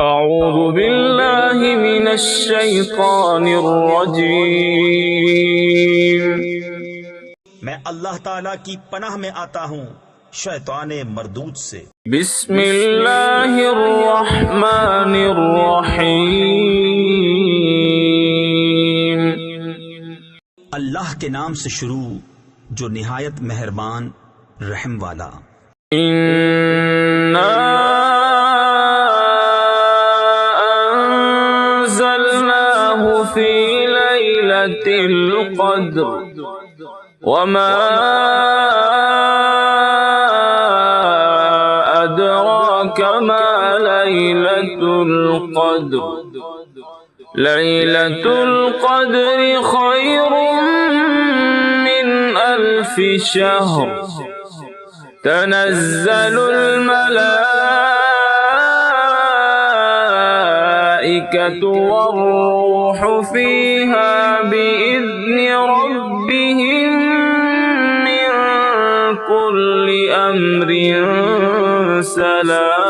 اعوذ باللہ من الشیطان الرجیم، میں اللہ تعالی کی پناہ میں آتا ہوں شیطان مردود سے۔ بسم اللہ الرحمن الرحیم، اللہ کے نام سے شروع جو نہایت مہربان رحم والا۔ اِنَّا أَنزَلْنَاهُ فِي لَيْلَةِ الْقَدْرِ وَمَا أَدْرَاكَ مَا لَيْلَةُ الْقَدْرِ لَيْلَةُ الْقَدْرِ خَيْرٌ مِّنْ أَلْفِ شَهْرٍ تنزل الملائكة والروح فيها بإذن ربهم من كل أمر سلام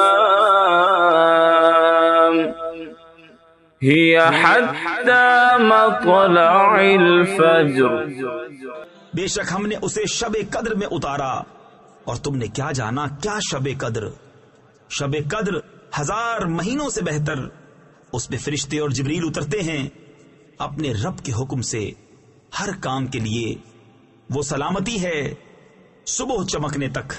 هي حتى مطلع الفجر۔ بے شک ہم نے اسے شب قدر میں اتارا، اور تم نے کیا جانا کیا شب قدر؟ شب قدر 1000 مہینوں سے بہتر۔ اس میں فرشتے اور جبریل اترتے ہیں اپنے رب کے حکم سے ہر کام کے لیے۔ وہ سلامتی ہے صبح چمکنے تک۔